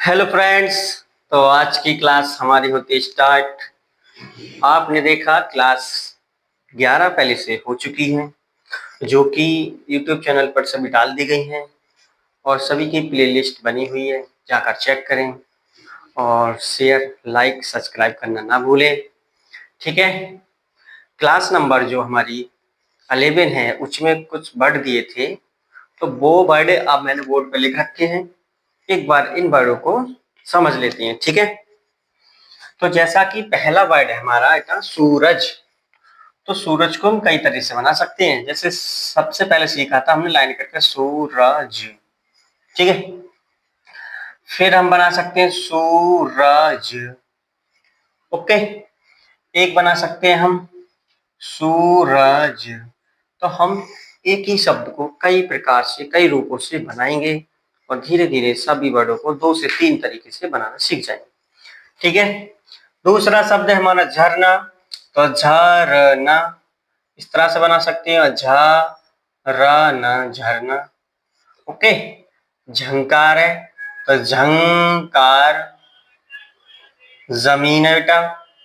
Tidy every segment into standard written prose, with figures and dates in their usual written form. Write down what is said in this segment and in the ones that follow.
Hello friends. तो आज की क्लास हमारी होती है स्टार्ट। आपने देखा क्लास 11 पहले से हो चुकी है, जो कि यूट्यूब चैनल पर सभी डाल दी गई हैं और सभी की प्लेलिस्ट बनी हुई है, जाकर चेक करें और शेयर लाइक सब्सक्राइब करना ना भूलें। ठीक है। क्लास नंबर जो हमारी 11 है उसमें कुछ वर्ड दिए थे, तो वो वर्ड अब मैंने बोर्ड पर लिख रखे हैं। एक बार इन वर्डों को समझ लेते हैं। ठीक है। तो जैसा कि पहला वर्ड है हमारा था सूरज। तो सूरज को हम कई तरह से बना सकते हैं। जैसे सबसे पहले सीखा था हमने लाइन करके सूरज। ठीक है। फिर हम बना सकते हैं सूरज। ओके। एक बना सकते हैं हम सूरज। तो हम एक ही शब्द को कई प्रकार से कई रूपों से बनाएंगे और धीरे धीरे सभी वर्डों को 2 से 3 तरीके से बनाना सीख जाएंगे। ठीक है। दूसरा शब्द है हमारा झरना। तो झरना इस तरह से बना सकते हैं, झरना झरना। ओके। झंकार है तो झंकार। जमीन है बेटा,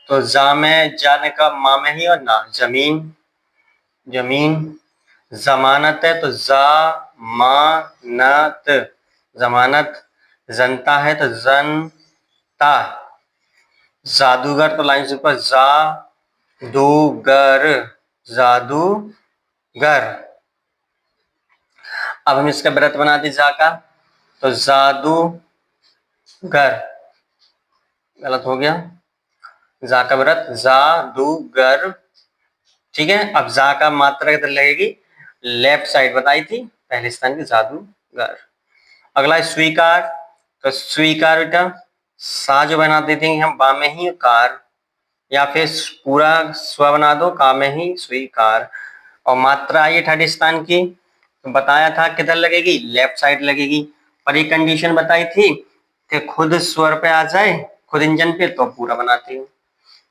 तो जा में जाने का मा में ही और ना जमीन जमीन। जमानत है तो जमानत जमानत। जनता है तो जनता। जादूगर तो लाइन से ऊपर जादूगर जादूगर। अब हम इसका व्रत बना दी जा का, तो जादूगर। गलत हो गया, जा का व्रत जादूगर। ठीक है। अब जा का मात्रा किधर लगेगी, लेफ्ट साइड बताई थी पहले स्थान की, जादूगर। अगला स्वीकार। तो स्वीकार बेटा सा जो बना देते हैं हम बा में ही कार, या फिर पूरा स्व बना दो का में ही स्वीकार। और मात्रा आई थर्ड स्थान की, तो बताया था किधर लगेगी, लेफ्ट साइड लगेगी। पर एक कंडीशन बताई थी कि खुद स्वर पे आ जाए, खुद इंजन पे, तो पूरा बनाते हैं।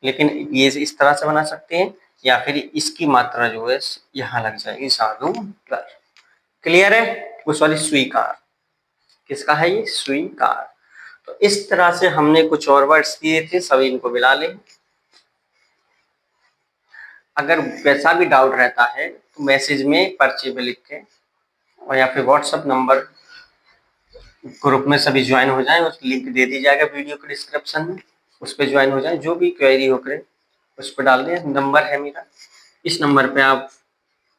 लेकिन ये इस तरह से बना सकते हैं, या फिर इसकी मात्रा जो है यहाँ लग जाएगी जादूगर। क्लियर है। उस वाली स्वीकार किसका है, ये स्वीकार। तो इस तरह से हमने कुछ और वर्ड्स दिए थे, सभी इनको मिला लें। अगर वैसा भी डाउट रहता है तो मैसेज में पर्चे पे लिख के, और या फिर व्हाट्सएप नंबर ग्रुप में सभी ज्वाइन हो जाएं, उस लिंक दे दी जाएगा वीडियो के डिस्क्रिप्शन में, उस पर ज्वाइन हो जाएं। जो भी क्वेरी हो करे उस पर डाल दें। नंबर है मेरा, इस नंबर पे आप,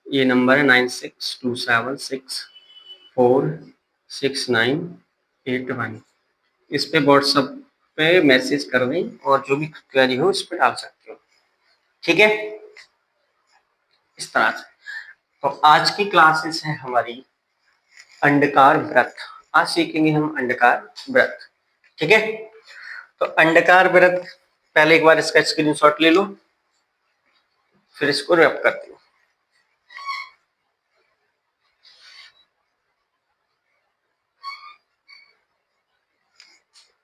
ये नंबर है 9627646981। इस पे व्हाट्सएप पे मैसेज कर दें और जो भी क्वेरी हो इस पर डाल सकते हो। ठीक है। इस तरह से तो आज की क्लासेस है हमारी अंडकार व्रत। आज सीखेंगे हम अंडकार व्रत। ठीक है। तो अंडकार व्रत पहले एक बार इसका स्क्रीनशॉट ले लो, फिर इसको रैप करते हैं।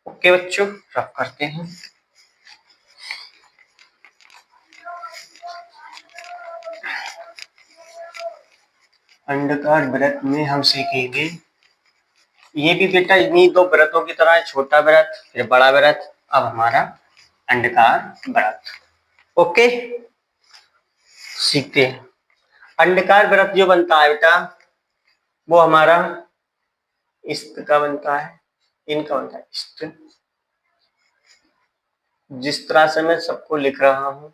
ओके बच्चों, रैप करते हैं। अंडकार व्रत में हम सीखेंगे, ये भी बेटा इन्हीं 2 व्रतों की तरह है, छोटा व्रत फिर बड़ा व्रत। अब हमारा अंडकार व्रत। ओके, सीखते हैं। अंडकार व्रत जो बनता है बेटा, वो हमारा इस्त का बनता है, इनका बनता है इस्त। जिस तरह से मैं सबको लिख रहा हूं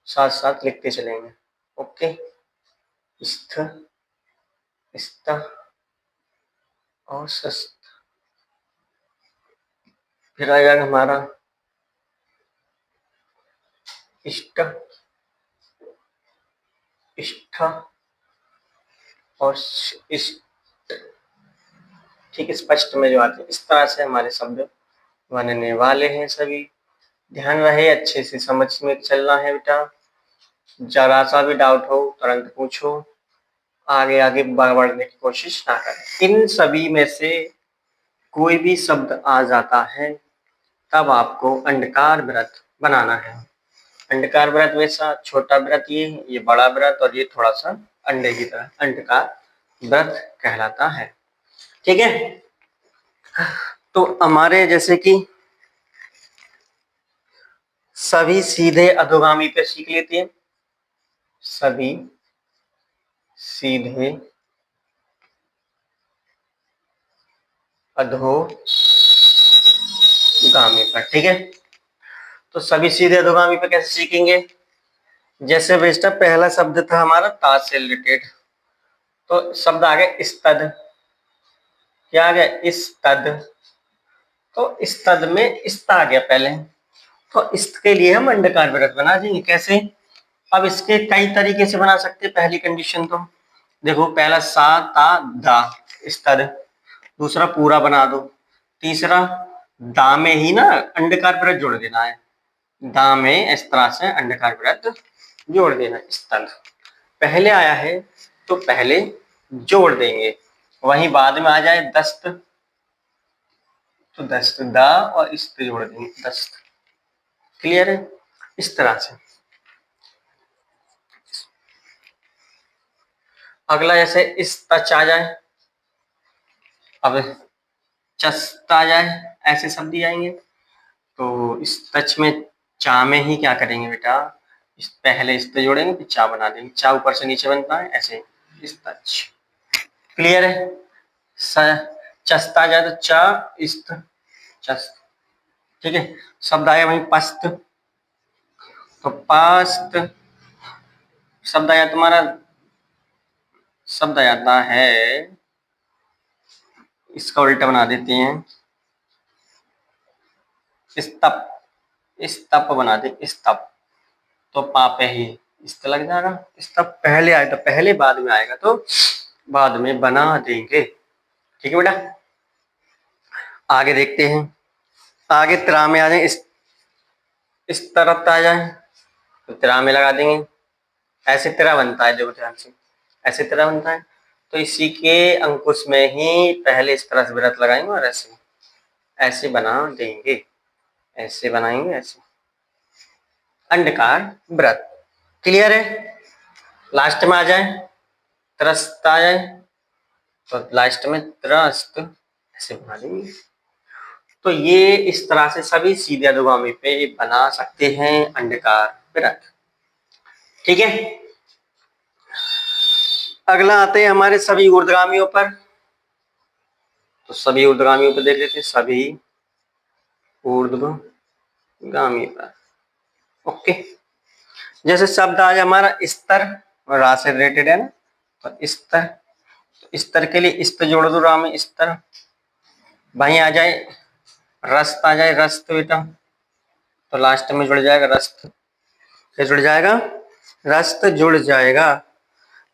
साथ साथ लिखते चलेंगे। ओके। इस्त, इस्त और सस्त। फिर आएगा हमारा इष्ट, इष्ट और इष्ट। ठीक, स्पष्ट में जो आते हैं, इस तरह से हमारे शब्द बनने वाले हैं सभी। ध्यान रहे, अच्छे से समझ में चलना है बेटा। जरा सा भी डाउट हो तुरंत पूछो, आगे आगे बढ़ने की कोशिश ना करें। इन सभी में से कोई भी शब्द आ जाता है तब आपको अंडकार व्रत बनाना है। अंडकार व्रत वैसा छोटा व्रत ये बड़ा व्रत, और ये थोड़ा सा अंडे की तरह अंडकार व्रत कहलाता है। ठीक है। तो हमारे जैसे कि सभी सीधे अधोगामी पे सीख लेते हैं, सभी सीधे अधोगामी पर, ठीक है। तो सभी सीधे अधोगामी पे कैसे सीखेंगे? जैसे बेटा पहला शब्द था हमारा ताज से रिलेटेड, तो शब्द आ गया स्तद। क्या आ गया? स्तद। तो स्तद में स्ता आ गया पहले, तो इसके लिए हम अंडकार वृत्त बना देंगे। कैसे? अब इसके कई तरीके से बना सकते हैं। पहली कंडीशन तो देखो, पहला सा ता दा स्तद, दूसरा पूरा बना दो, तीसरा दा में ही ना अंडकार वृत्त जोड़ देना है, दा में इस तरह से अंडकार वृत्त जोड़ देना। स्तद पहले आया है तो पहले जोड़ देंगे, वहीं बाद में आ जाए दस्त तो दस्त दा और इस्त जोड़ देंगे, दस्त। क्लियर है? इस तरह से। अगला जैसे इस तच आ जाए, अब चस्ता आ जाए, ऐसे शब्द आएंगे। तो इस तच में चा में ही क्या करेंगे बेटा, इस पहले इस पे जोड़ेंगे फिर चा बना देंगे, चा ऊपर से नीचे बनता है ऐसे, इस तच। क्लियर है? चस्ता आ जाए तो चा इस्त चस्त, ठीक है। शब्द आया वहीं पस्त, तो पास्त। शब्द आया तुम्हारा, शब्द आता है, इसका उल्टा बना देते हैं, स्तप, स्तप बना दे, स्तप। तो पापे ही इस लग जाएगा, स्तप पहले आया तो पहले, बाद में आएगा तो बाद में बना देंगे। ठीक है बेटा, आगे देखते हैं। आगे त्रा में आ जाए, इस तरफ आ जाए तो त्रा में लगा देंगे, ऐसे त्रा बनता है, देखो ध्यान से, ऐसे त्रा बनता है। तो इसी के अंकुश में ही पहले इस तरह से व्रत लगाएंगे और ऐसे ऐसे बना देंगे, ऐसे बनाएंगे, ऐसे अंडकार व्रत। क्लियर है? लास्ट में आ जाए, त्रस्त आ जाए तो लास्ट में त्रस्त ऐसे बना देंगे। तो ये इस तरह से सभी सीधे अधोगामी पे बना सकते हैं अंडकार व्रत। ठीक है, अगला आते हैं हमारे सभी ऊर्ध्वगामियों पर। तो सभी ऊर्ध्वगामियों पर देख लेते हैं, सभी ऊर्ध्वगामी पर। ओके, जैसे शब्द आज हमारा स्तर और रा से रिलेटेड है ना, तो स्तर, तो स्तर के लिए स्त जोड़ दो रा में, स्तर। वहीं आ जाए रस्त, आ जाए रस्त बेटा, तो लास्ट में जुड़ जाएगा रस्त। क्या जुड़ जाएगा? रस्त जुड़ जाएगा।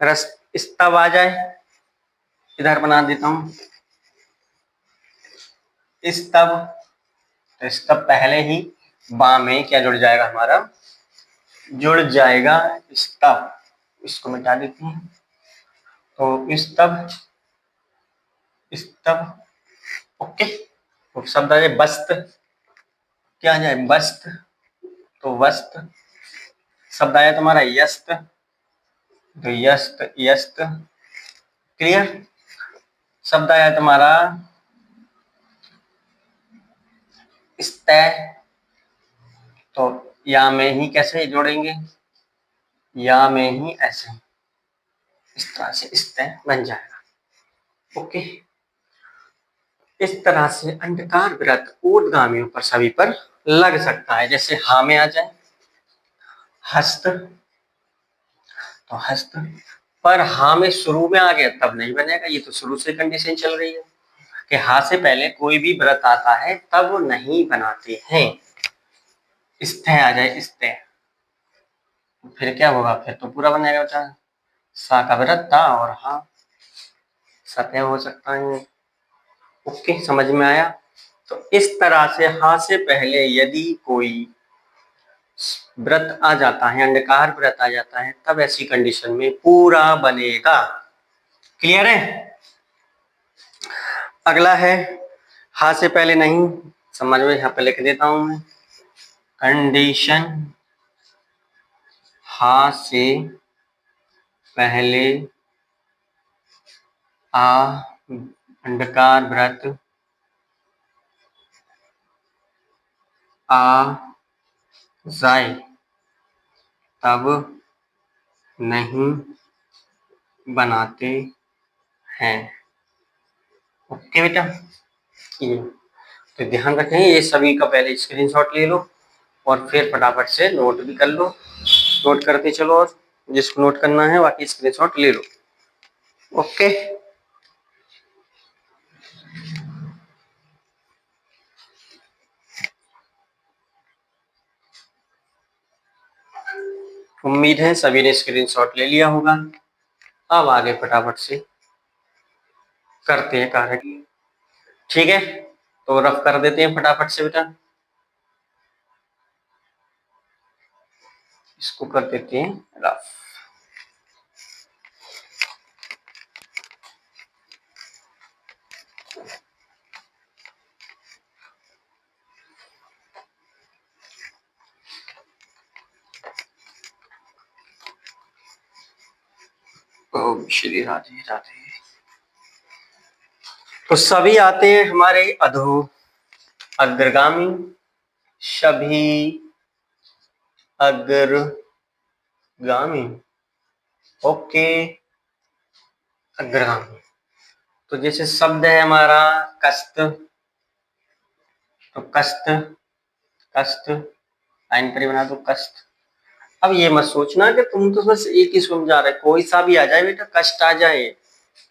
रस्त स्तव आ जाए, इधर बना देता हूं स्तव, तो स्तव पहले ही बा में क्या जुड़ जाएगा हमारा, जुड़ जाएगा स्तव। इसको मिटा देते हैं, तो स्तव, स्तव। ओके, तो शब्द आ जाए बस्त, क्या आ जाए बस्त, तो वस्त। शब्द आया तुम्हारा यस्त, तो यस्त यस्त। क्लियर? शब्द आया तुम्हारा स्तय, तो या में ही कैसे जोड़ेंगे, या में ही ऐसे, इस तरह से स्तय बन जाएगा। ओके, इस तरह से अंडकार व्रत ऊर्ध्वगामियों पर सभी पर लग सकता है। जैसे हा में आ जाए हस्त, तो हस्त पर हा में शुरू में आ गया तब नहीं बनेगा, ये तो शुरू से कंडीशन चल रही है कि हा से पहले कोई भी व्रत आता है तब नहीं बनाते हैं। स्थे आ जाए स्थे, फिर क्या होगा, फिर तो पूरा बनेगा बेटा, सा का व्रत था और हा सतह हो सकता है। ओके, समझ में आया? तो इस तरह से हा से पहले यदि कोई व्रत आ जाता है, अंडकार व्रत आ जाता है, तब ऐसी कंडीशन में पूरा बनेगा। क्लियर है? अगला है हा से पहले नहीं, समझ में, यहाँ पे लिख देता हूं मैं, कंडीशन हा से पहले आ अंडकार व्रत आ जाए तब नहीं बनाते हैं। ओके बेटा, ये तो ध्यान रखें, ये सभी का पहले स्क्रीनशॉट ले लो और फिर फटाफट से नोट भी कर लो, नोट करते चलो और जिसको नोट करना है बाकी स्क्रीनशॉट ले लो। ओके, उम्मीद है सभी ने स्क्रीनशॉट ले लिया होगा। अब आगे फटाफट से करते हैं कार्य, ठीक है? तो रफ कर देते हैं फटाफट से बेटा, इसको कर देते हैं रफ। ओम श्री राधे राधे। तो सभी आते हैं हमारे अधो अग्रगामी, सभी अग्रगामी। ओके, अग्रगामी। तो जैसे शब्द है हमारा कस्त, तो कस्त, कस्त लाइन पर ही बना दो कस्त। अब ये मत सोचना कि तुम तो बस एक ही समझा रहे, कोई सा भी आ जाए बेटा, कष्ट आ जाए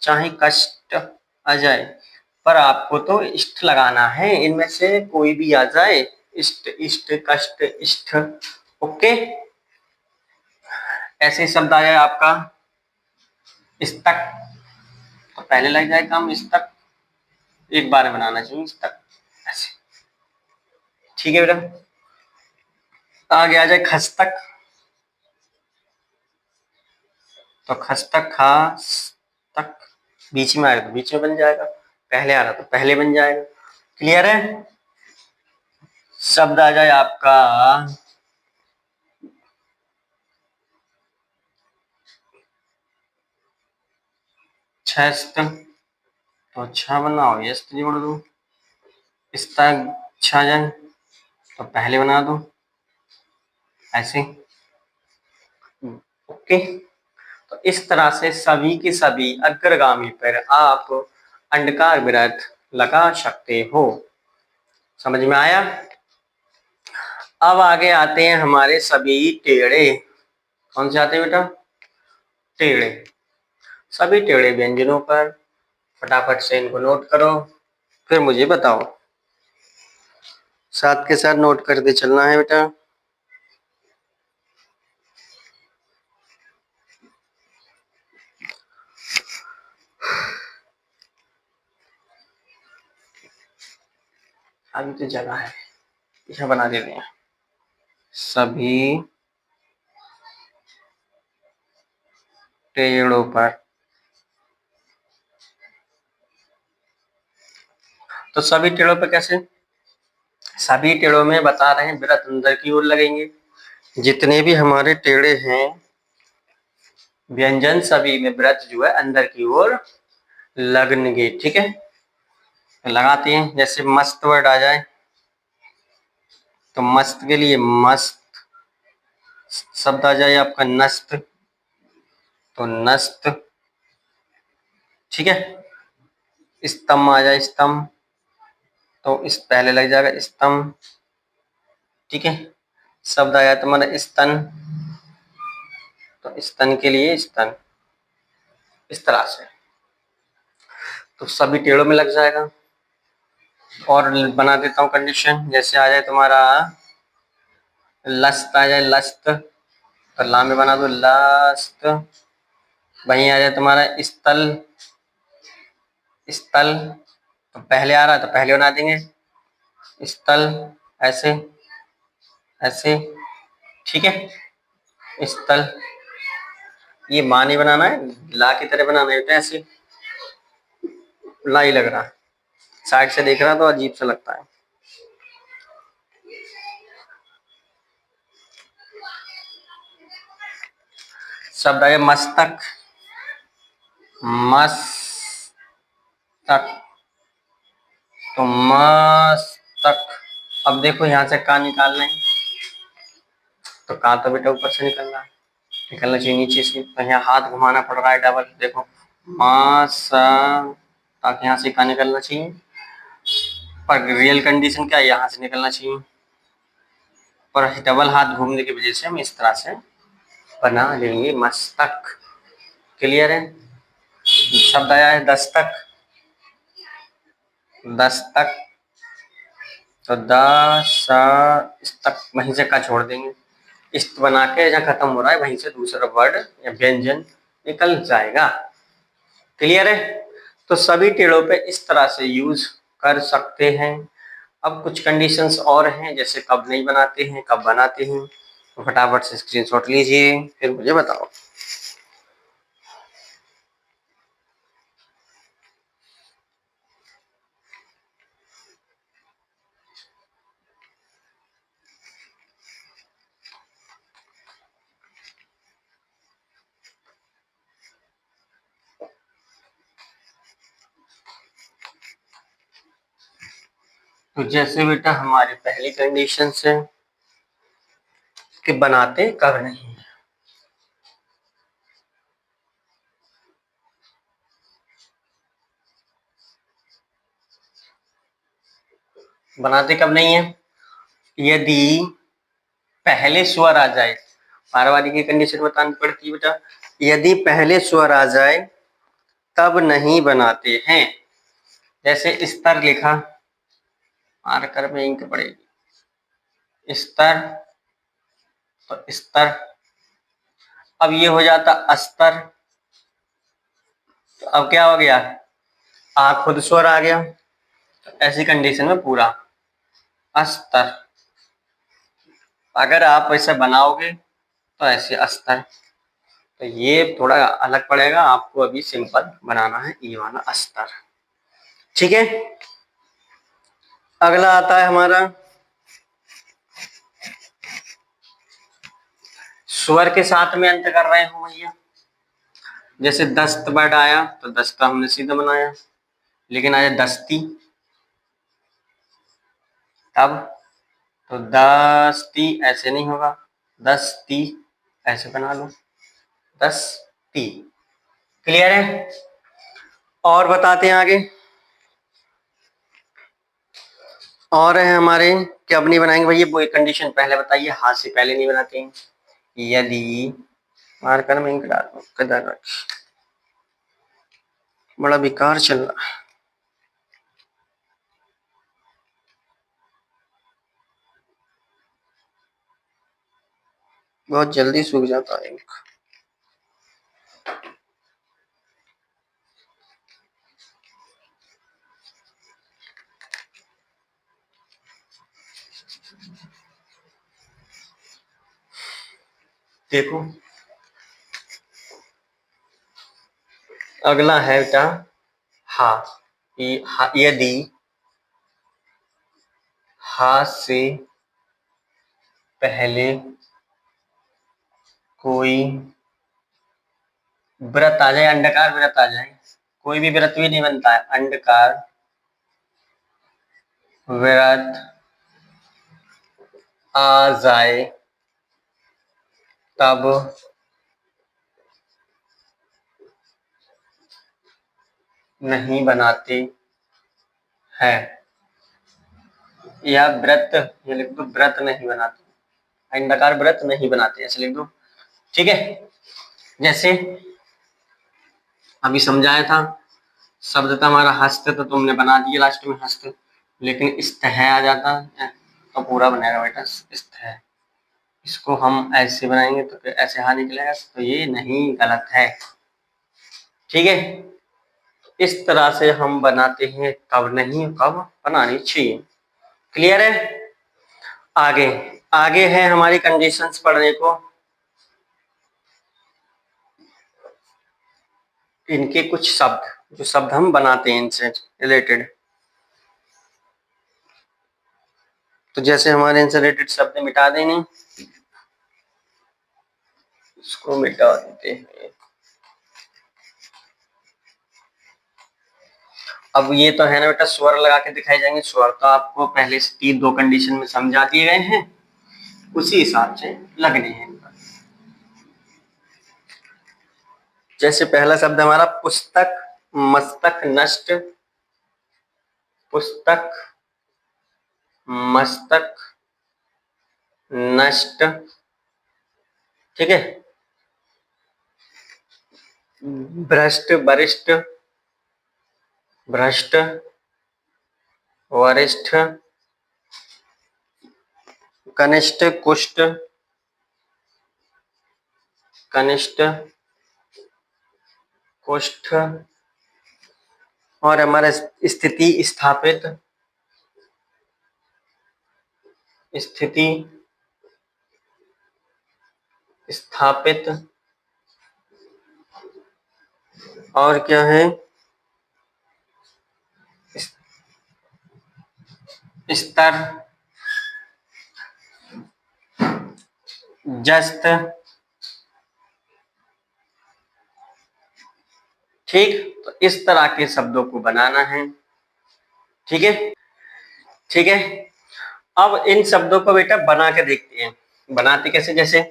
चाहे कष्ट आ जाए, पर आपको तो इष्ट लगाना है, इनमें से कोई भी आ जाए, इष्ट इष्ट कष्ट इष्ट। ओके, ऐसे शब्द आ जाए आपका स्तक, तो पहले लग जाए काम स्तक, एक बार बनाना चाहिए स्तक ऐसे, ठीक है बेटा। आगे आ जाए खस्तक, तो खस्तक खास तक बीच में आएगा तो बीच में बन जाएगा, पहले आ रहा तो पहले बन जाएगा। क्लियर है? शब्द आ जाए आपका छस्त, तो अच्छा बनाओ यस्त जोड़ दो, छा जाए तो पहले बना दो ऐसे। ओके, तो इस तरह से सभी के सभी अग्रगामी पर आप अंडकार वृत्त लगा सकते हो। समझ में आया? अब आगे आते हैं हमारे सभी टेढ़े। कौन से आते हैं बेटा? टेढ़े। सभी टेढ़े व्यंजनों पर फटाफट से इनको नोट करो, फिर मुझे बताओ, साथ के साथ नोट करते चलना है बेटा। अभी तो जगह है, यह बना देते हैं। सभी टेढ़ों पर, तो सभी टेढ़ों पर कैसे? सभी टेढ़ों में बता रहे हैं वृत्त अंदर की ओर लगेंगे, जितने भी हमारे टेढ़े हैं व्यंजन सभी में वृत्त जो है अंदर की ओर लगेंगे, ठीक है? तो लगाते हैं, जैसे मस्त वर्ड आ जाए तो मस्त के लिए मस्त, शब्द आ जाए आपका नस्त, तो नस्त, ठीक है? स्तंभ आ जाए स्तंभ, तो इस पहले लग जाएगा स्तंभ, ठीक है? शब्द आया तुम्हारा स्तन, तो स्तन के लिए स्तन, इस तरह से तो सभी टेढ़ों में लग जाएगा। और बना देता हूँ कंडीशन, जैसे आ जाए तुम्हारा लस्त, आ जाए लस्त, तो ला में बना दो लस्त। वहीं आ जाए तुम्हारा स्थल, स्थल, तो पहले आ रहा है तो पहले बना देंगे स्थल, ऐसे ऐसे, ठीक है? स्थल, ये माँ नहीं बनाना है, ला की तरह बनाना है, ऐसे ला ही लग रहा है, साइड से देख रहा तो अजीब सा लगता है। शब्द आया मस्तक, मस्तक, तो मस्तक अब देखो यहाँ से का निकालना है, तो का तो बेटा ऊपर से निकलना चाहिए नीचे से, तो यहाँ हाथ घुमाना पड़ रहा है डबल। देखो मासा, ताकि यहाँ से का निकलना चाहिए, पर रियल कंडीशन क्या है, यहाँ से निकलना चाहिए, पर डबल हाथ घूमने की वजह से हम इस तरह से बना लेंगे मस्तक। क्लियर है? शब्द आया है दस्तक, दस्तक, तो दस्तक वहीं से का छोड़ देंगे, इस्त बना के जहाँ खत्म हो रहा है वहीं से दूसरा वर्ड या व्यंजन निकल जाएगा। क्लियर है? तो सभी टेढ़ों पे इस तरह से यूज कर सकते हैं। अब कुछ कंडीशंस और हैं, जैसे कब नहीं बनाते हैं, कब बनाते हैं, तो फटाफट से स्क्रीनशॉट लीजिए फिर मुझे बताओ। तो जैसे बेटा हमारी पहली कंडीशन है कि बनाते कब नहीं, बनाते कब नहीं है, यदि पहले स्वर आ जाए, बारवारी की कंडीशन बतानी पड़ती है बेटा, यदि पहले स्वर आ जाए तब नहीं बनाते हैं। जैसे स्तर लिखा, मार्कर में इंक पड़ेगी, स्तर, तो स्तर, अब ये हो जाता अस्तर, तो अब क्या हो गया, आ खुद स्वर आ गया, तो ऐसी कंडीशन में पूरा अस्तर। अगर आप ऐसे बनाओगे तो ऐसे अस्तर, तो ये थोड़ा अलग पड़ेगा आपको, अभी सिंपल बनाना है ये वाला अस्तर। ठीक है, अगला आता है हमारा स्वर के साथ में अंत कर रहे हो भैया। जैसे दस्त वर्ड आया तो दस्ता हमने सीधा बनाया, लेकिन आया दस्ती, तब तो दस्ती ऐसे नहीं होगा, दस्ती ऐसे बना लो, दस्ती। क्लियर है? और बताते हैं आगे, और है हमारे, कब नहीं बनाएंगे भैया, वो एक कंडीशन पहले बताइए, हाथ से पहले नहीं बनाते हैं। यदि, मार्कर में इंक डालो, कदर रख, बड़ा बेकार चल रहा है, बहुत जल्दी सूख जाता है इंक। देखो अगला है बेटा हा, यदि हा से पहले कोई व्रत आ जाए, अंडकार व्रत आ जाए, कोई भी व्रत भी नहीं बनता है, अंडकार व्रत आ जाए तब नहीं बनाते हैं, या व्रत, ये लिख दो व्रत नहीं बनाते, अंडकार व्रत नहीं बनाते, ऐसे लिख दो। ठीक है, जैसे अभी समझाया था, शब्द था हमारा हस्त, तो तुमने बना दिया लास्ट में हस्त, लेकिन इस्तः आ जाता है तो पूरा बनेगा बेटा इस्तः। इसको हम ऐसे बनाएंगे तो फिर ऐसे हा निकलेगा, तो ये नहीं, गलत है। ठीक है, इस तरह से हम बनाते हैं, कब नहीं कब बनानी चाहिए। क्लियर है? आगे आगे है हमारी कंडीशंस पढ़ने को, इनके कुछ शब्द, जो शब्द हम बनाते हैं इनसे रिलेटेड। तो जैसे हमारे इनसे रिलेटेड शब्द मिटा देंगे, इसको मिटा देते हैं। अब ये तो है ना बेटा, स्वर लगा के दिखाए जाएंगे। स्वर तो आपको पहले से 3-2 कंडीशन में समझा दिए गए हैं, उसी हिसाब से लगने हैं। जैसे पहला शब्द हमारा पुस्तक, मस्तक नष्ट, पुस्तक मस्तक नष्ट, ठीक है। भ्रष्ट वरिष्ठ, भ्रष्ट वरिष्ठ, कनिष्ठ कुष्ठ, कनिष्ठ कुष्ठ, और हमारा स्थिति स्थापित, स्थिति स्थापित, और क्या है, स्तर, जस्त, ठीक। तो इस तरह के शब्दों को बनाना है, ठीक है, ठीक है। अब इन शब्दों को बेटा बना के देखते हैं। बनाते कैसे, जैसे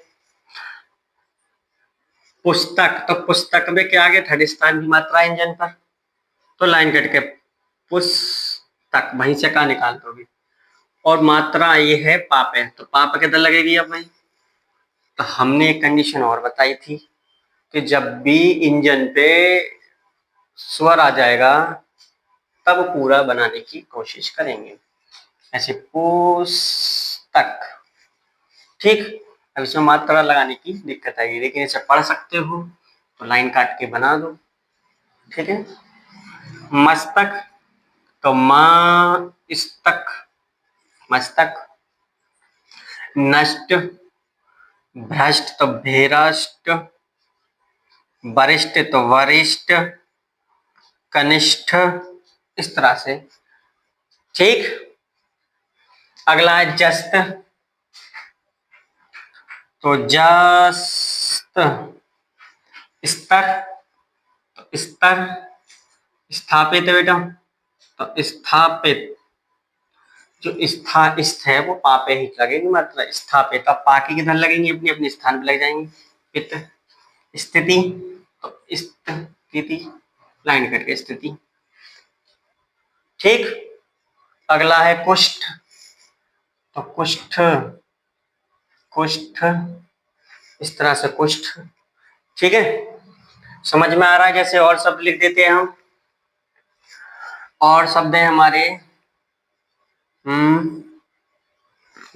पुस्तक, तो पुस्तक में क्या आ गया, थर्ड स्थान की मात्रा इंजन पर, तो लाइन कट के पुस्तक, वहीं से कहा निकाल दोगे। और मात्रा ये है पाप है, तो पाप किधर लगेगी अब भाई। तो हमने एक कंडीशन और बताई थी कि जब भी इंजन पे स्वर आ जाएगा तब पूरा बनाने की कोशिश करेंगे। ऐसे पुस्तक, ठीक। अब इसमें मात्रा लगाने की दिक्कत आएगी, लेकिन इसे पढ़ सकते हो तो लाइन काट के बना दो, ठीक है। मस्तक तो मस्तक, मस्तक। नष्ट, भ्रष्ट तो भेरष्ट, वरिष्ठ तो वरिष्ठ, कनिष्ठ, इस तरह से, ठीक। अगला है जस्त, तो जस्त, स्तर, तो स्तर, स्थापित है बेटा, तो स्थापित, जो स्थ है वो पा पे ही लगेगी, मतलब स्थापित। अब पा की किधर लगेंगी, अपनी अपने स्थान पे लग जाएंगी। पित, स्थिति, तो स्थिति, लाइन करके स्थिति, ठीक। अगला है कुष्ठ, तो कुष्ठ, कुष्ठ, इस तरह से कुष्ठ, ठीक है। समझ में आ रहा है। जैसे और शब्द लिख देते हैं हम, और शब्द है हमारे,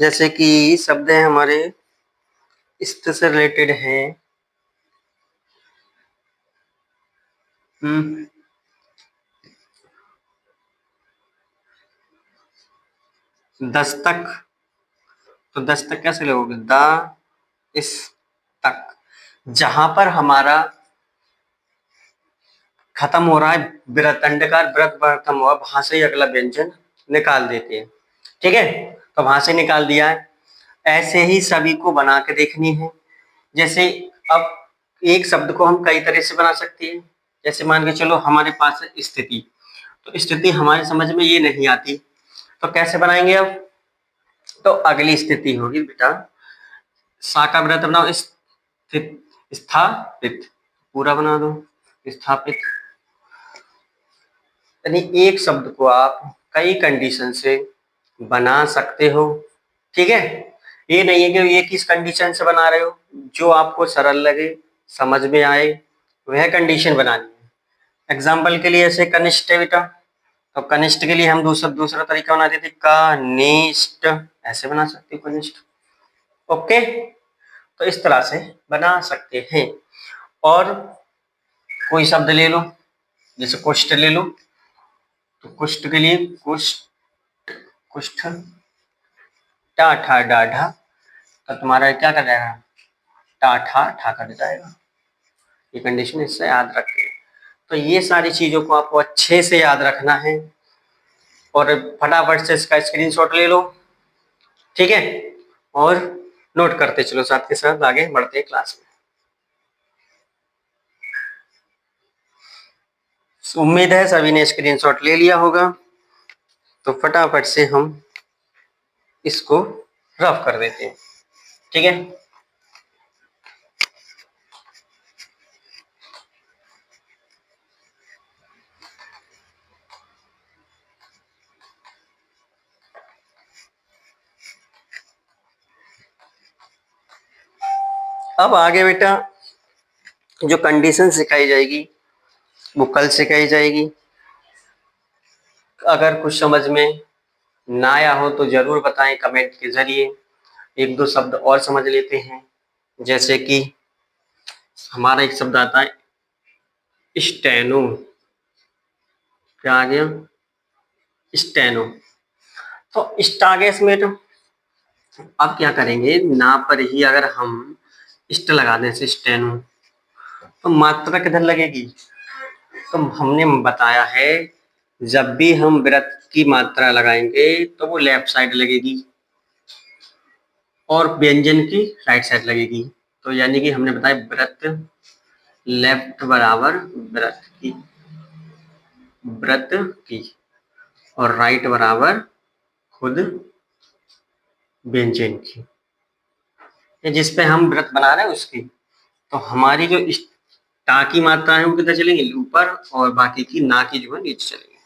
जैसे कि शब्द है हमारे स्थ से रिलेटेड है, दस्तक, तो दस्तक कैसे लोगे, द इस तक, जहां पर हमारा खत्म हो रहा है व्रत, अंडकार व्रत खत्म हुआ, वहां से ही अगला व्यंजन निकाल देते हैं, ठीक है। तो वहां से निकाल दिया है। ऐसे ही सभी को बना के देखनी है। जैसे अब एक शब्द को हम कई तरह से बना सकते हैं। जैसे मान के चलो हमारे पास है स्थिति, तो स्थिति हमारी समझ में ये नहीं आती, तो कैसे बनाएंगे अब। तो अगली स्थिति होगी बेटा, सा का व्रत बनाओ, स्थित, स्थापित, पूरा बना दो, स्थापित। यानी एक शब्द को आप कई कंडीशन से बना सकते हो, ठीक है। ये नहीं है कि ये किस कंडीशन से बना रहे हो, जो आपको सरल लगे, समझ में आए, वह कंडीशन बनानी है। एग्जाम्पल के लिए ऐसे कनिष्ठ है बेटा, तो कनिष्ठ के लिए हम दूसरा तरीका बनाते थे, कनिष्ठ, ऐसे बना सकते हो कनिष्ठ, ओके। तो इस तरह से बना सकते हैं। और कोई शब्द ले लो, जैसे कुष्ठ ले लो, तो कुष्ठ के लिए कुष्ठ, कुष्ठ, टा ठा डा ढा, तो तुम्हारा क्या कर जाएगा, टा ठा ठा कर जाएगा। ये कंडीशन इससे याद रखिए। तो ये सारी चीजों को आपको अच्छे से याद रखना है, और फटाफट से इसका स्क्रीनशॉट ले लो, ठीक है। और नोट करते चलो, साथ के साथ आगे बढ़ते हैं क्लास में। उम्मीद है सभी ने स्क्रीनशॉट ले लिया होगा, तो फटाफट से हम इसको रफ कर देते हैं। ठीक है, अब आगे बेटा जो कंडीशन सिखाई जाएगी वो कल सिखाई जाएगी। अगर कुछ समझ में ना आया हो तो जरूर बताएं कमेंट के जरिए। एक दो शब्द और समझ लेते हैं, जैसे कि हमारा एक शब्द आता है स्टेनो। क्या आ गया? स्टेनो। तो स्टागेस में तो अब क्या करेंगे, ना पर ही अगर हम स्ट लगा दें स्टेनो, तो मात्रा किधर लगेगी? तो हमने बताया है जब भी हम व्रत की मात्रा लगाएंगे तो वो लेफ्ट साइड लगेगी और व्यंजन की राइट साइड लगेगी। तो यानी कि हमने बताया व्रत लेफ्ट बराबर व्रत की और राइट बराबर खुद व्यंजन की, जिस पे हम व्रत बना रहे हैं उसकी। तो हमारी जो टा की मात्रा है वो किधर चलेंगी? ऊपर, और बाकी की ना की जो है नीचे चलेंगे।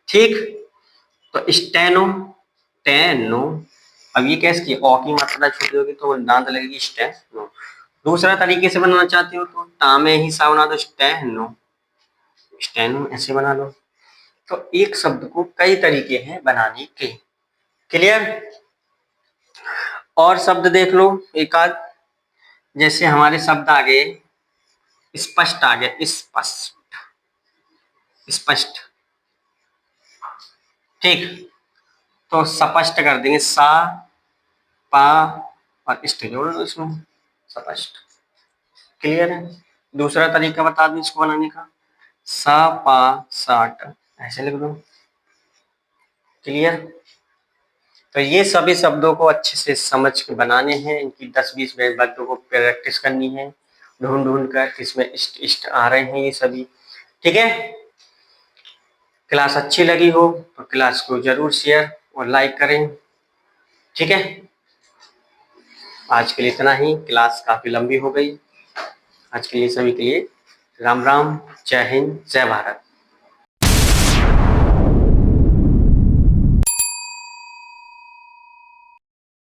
ठीक, तो स्टेनो, टेनो। अब ये कैसे किया? ओ की मात्रा छोटी होगी तो दांत लगेगी स्टेनो। दूसरा तरीके से बनाना चाहते हो तो टा में ही सा बना दो, स्टेनो। स्टेनो ऐसे बना लो। तो एक शब्द को कई तरीके हैं बनाने के। क्लियर? और शब्द देख लो एक आध, जैसे हमारे शब्द आ गए स्पष्ट, आ गया स्पष्ट, स्पष्ट। ठीक, तो स्पष्ट कर देंगे सा पा और इष्ट जोड़ दो इसमें, स्पष्ट। क्लियर है? दूसरा तरीका बता दूं इसको बनाने का, सा पा साट, ऐसे लिख दो। क्लियर? तो ये सभी शब्दों को अच्छे से समझ के बनाने हैं, इनकी 10-20 शब्दों को प्रैक्टिस करनी है ढूंढ ढूंढ कर, इसमें इष्ट इष्ट आ रहे हैं ये सभी। ठीक है, क्लास अच्छी लगी हो तो क्लास को जरूर शेयर और लाइक करें। ठीक है, आज के लिए इतना ही, क्लास काफी लंबी हो गई। आज के लिए सभी के लिए राम राम, जय हिंद, जय भारत।